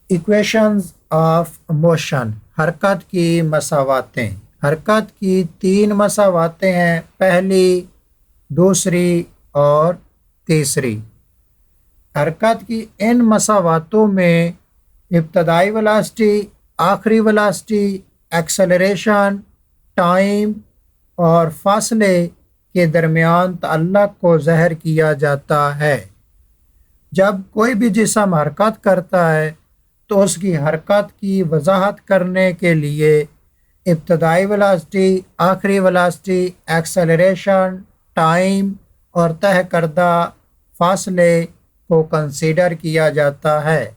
Equations of motion, हरकत की मसावातें। हरकत की तीन मसावातें हैं, पहली, दूसरी और तीसरी। हरकत की इन मसावातों में इब्तदाई वेलोसिटी, आखिरी वेलोसिटी, एक्सेलरेशन, टाइम और फासले के दरमियान ताल्लुक़ को ज़ाहिर किया जाता है। जब कोई भी जिस्म हरकत करता है तो उसकी हरकत की वजाहत करने के लिए इब्तदाई वेलोसिटी, आखिरी वेलोसिटी, एक्सेलरेशन, टाइम और तय करदा फासले को कंसीडर किया जाता है।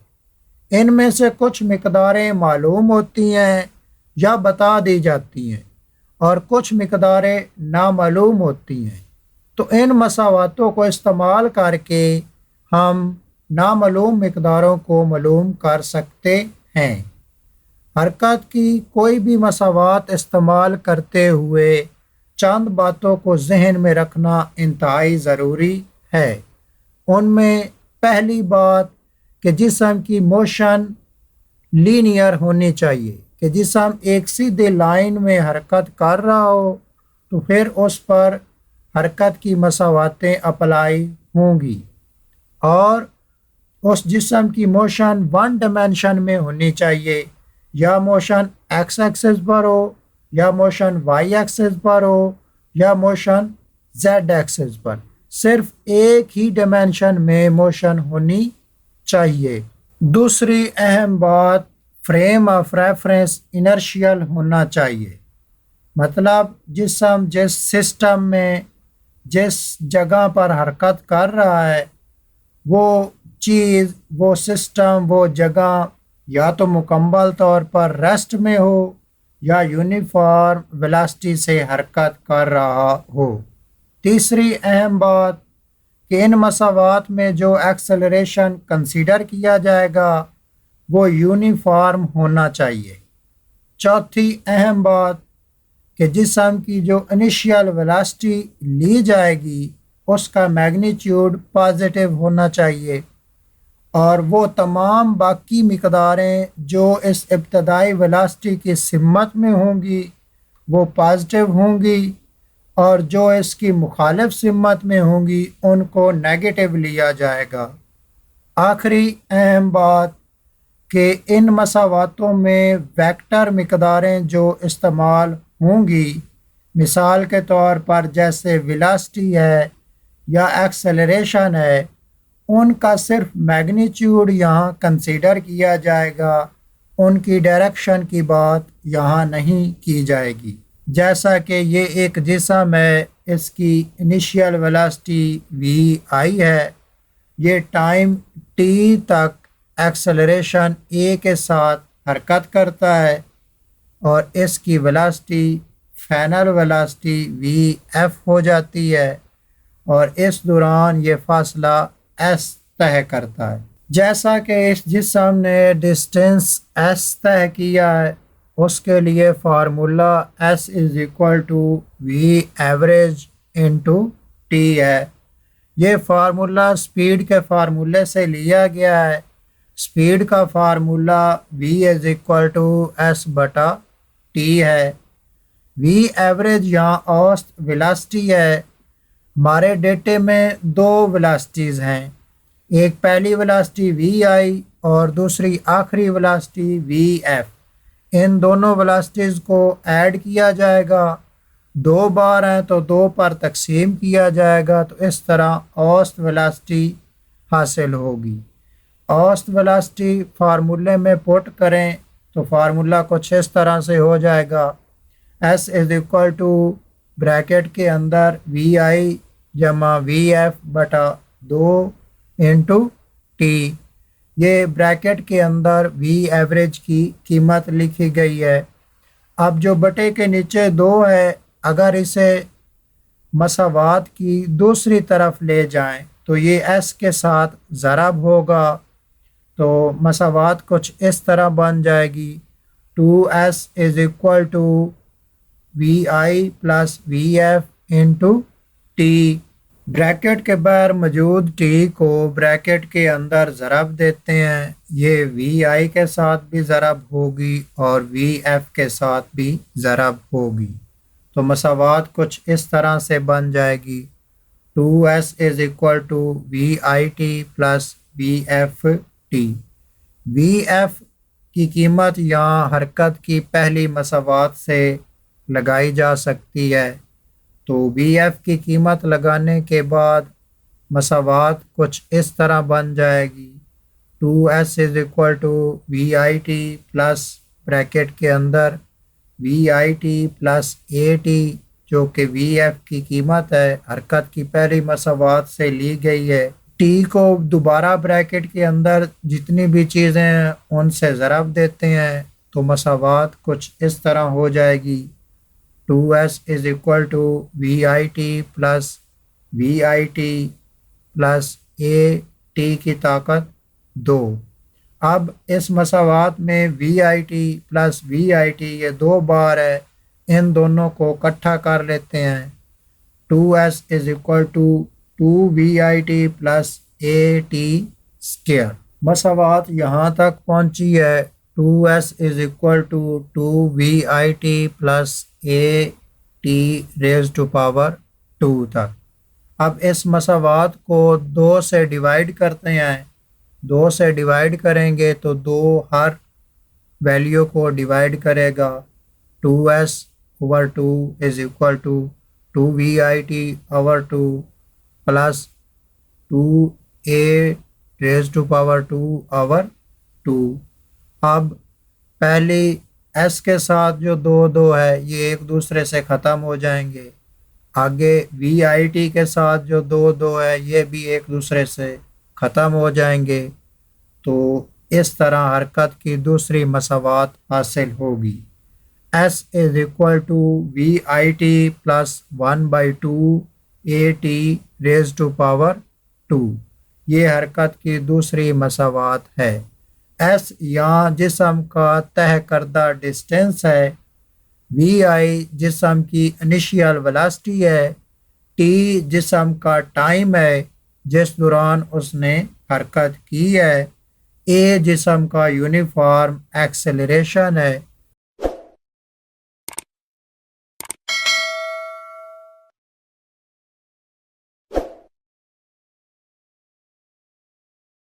इनमें से कुछ मिकदारें मालूम होती हैं या बता दी जाती हैं और कुछ मिकदारें नामालूम होती हैं। तो इन मसावातों को इस्तेमाल करके हम नामालूम मिकदारों को मालूम कर सकते हैं। हरकत की कोई भी मसावात इस्तेमाल करते हुए चंद बातों को जहन में रखना इंतहाई ज़रूरी है। उनमें पहली बात कि जिस्म की मोशन लीनियर होनी चाहिए, कि जिस्म एक सीधे लाइन में हरकत कर रहा हो तो फिर उस पर हरकत की मसावातें अप्लाई होंगी, और उस जिस्म की मोशन वन डायमेंशन में होनी चाहिए, या मोशन एक्स एक्सिस पर हो, या मोशन वाई एक्सिस पर हो, या मोशन जेड एक्सिस पर। सिर्फ एक ही डायमेंशन में मोशन होनी चाहिए। दूसरी अहम बात, फ्रेम ऑफ रेफरेंस इनर्शियल होना चाहिए। मतलब जिस्म जिस सिस्टम में जिस जगह पर हरकत कर रहा है वो चीज़, वो सिस्टम, वो जगह या तो मुकम्मल तौर पर रेस्ट में हो या यूनिफॉर्म वेलोसिटी से हरकत कर रहा हो। तीसरी अहम बात कि इन मसावात में जो एक्सेलरेशन कंसीडर किया जाएगा वो यूनिफॉर्म होना चाहिए। चौथी अहम बात कि जिस्म की जो इनिशियल वेलोसिटी ली जाएगी उसका मैग्नीट्यूड पॉजिटिव होना चाहिए, और वो तमाम बाकी मिकदारें जो इस इब्तदाई वेलोसिटी की सिमत में होंगी वो पॉजिटिव होंगी, और जो इसकी मुखालिफ सिमत में होंगी उनको नेगेटिव लिया जाएगा। आखिरी अहम बात कि इन मसावातों में वेक्टर मिकदारें जो इस्तेमाल होंगी, मिसाल के तौर पर जैसे वेलोसिटी है या एक्सेलरेशन है, उनका सिर्फ मैग्नीट्यूड यहाँ कंसीडर किया जाएगा, उनकी डायरेक्शन की बात यहाँ नहीं की जाएगी। जैसा कि ये एक जिस्म है, इसकी इनिशियल वेलोसिटी वी आई है, ये टाइम टी तक एक्सेलरेशन ए के साथ हरकत करता है, और इसकी velocity final velocity V F हो जाती है, और इस दौरान ये फासला एस तय करता है। जैसा कि इस जिस्म ने डिस्टेंस एस तय किया है, उसके लिए formula S is equal to V average into T है। ये फार्मूला स्पीड के फार्मूले से लिया गया है। स्पीड का formula V is equal to S बटा टी है। वी एवरेज यहाँ औसत वेलोसिटी है। हमारे डेटे में दो वेलोसिटीज़ हैं, एक पहली वेलोसिटी वी आई और दूसरी आखिरी वेलोसिटी वी एफ। इन दोनों वेलोसिटीज़ को ऐड किया जाएगा, दो बार हैं तो दो पर तकसीम किया जाएगा, तो इस तरह औसत वेलोसिटी हासिल होगी। औसत वेलोसिटी फार्मूले में पुट करें तो फार्मूला कुछ इस तरह से हो जाएगा, S is equal to bracket के अंदर वी आई जमा वी एफ बटा 2 इंटू टी। ये ब्रैकेट के अंदर वी एवरेज की कीमत लिखी गई है। अब जो बटे के नीचे 2 है, अगर इसे मसावात की दूसरी तरफ ले जाएं तो ये एस के साथ ज़रब होगा, तो मसावात कुछ इस तरह बन जाएगी, 2s is equal to V I plus V F into T. Bracket के बाहर मौजूद टी को ब्रैकेट के अंदर ज़रब देते हैं। ये वी आई के साथ भी ज़रब होगी और वी एफ के साथ भी ज़रब होगी। तो मसावात कुछ इस तरह से बन जाएगी। 2s is equal to V I T plus V F T. V F की कीमत यहाँ हरकत की पहली मसावात से लगाई जा सकती है। तो वी एफ की कीमत लगाने के बाद मसावात कुछ इस तरह बन जाएगी। 2s is equal to V I T plus bracket के अंदर V I T plus A T, जो कि वी एफ की कीमत है, हरकत की पहली मसावात से ली गई है। टी को दोबारा ब्रैकेट के अंदर जितनी भी चीज़ें हैं उनसे ज़रब देते हैं तो मसावात कुछ इस तरह हो जाएगी। 2s is equal to V I T plus V I T plus A T की ताकत 2। अब इस मसावात में V I T plus V I T ये दो बार है, इन दोनों को इकट्ठा कर लेते हैं। 2s is equal to 2 V I T plus A T square. मसावात यहाँ तक पहुँची है। 2s is equal to 2 V I T plus A T raise to power 2 तक। अब इस मसावात को 2 से डिवाइड करते हैं। 2 से डिवाइड करेंगे तो 2 हर वैल्यू को डिवाइड करेगा। 2s/2 is equal to 2 V I टी/2 plus 2 a raise to power 2/2। अब पहली s के साथ जो 2 है ये एक दूसरे से ख़त्म हो जाएंगे। आगे वी आई टी के साथ जो 2 है ये भी एक दूसरे से ख़त्म हो जाएंगे। तो इस तरह हरकत की दूसरी मसावात हासिल होगी। s is equal to V I T plus 1/2 A T raise to power 2। ये हरकत की दूसरी मसावात है। s यहाँ जिस्म का तय करदा डिस्टेंस है, वी आई जिस्म की इनिशियल वेलोसिटी है, टी जिस्म का टाइम है जिस दौरान उसने हरकत की है, ए जिस्म का यूनिफॉर्म एक्सेलरेशन है